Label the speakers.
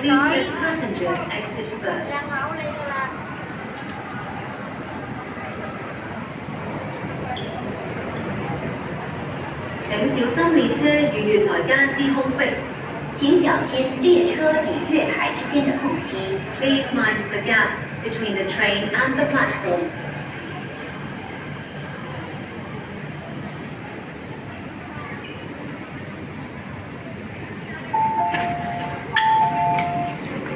Speaker 1: Please let passengers exit first.
Speaker 2: แรงเล้าเลยกันละ
Speaker 1: 請小心列車與月台間之空隙。
Speaker 3: 请小心列车与月台之间的空隙。
Speaker 1: Please mind the gap between the train and the platform.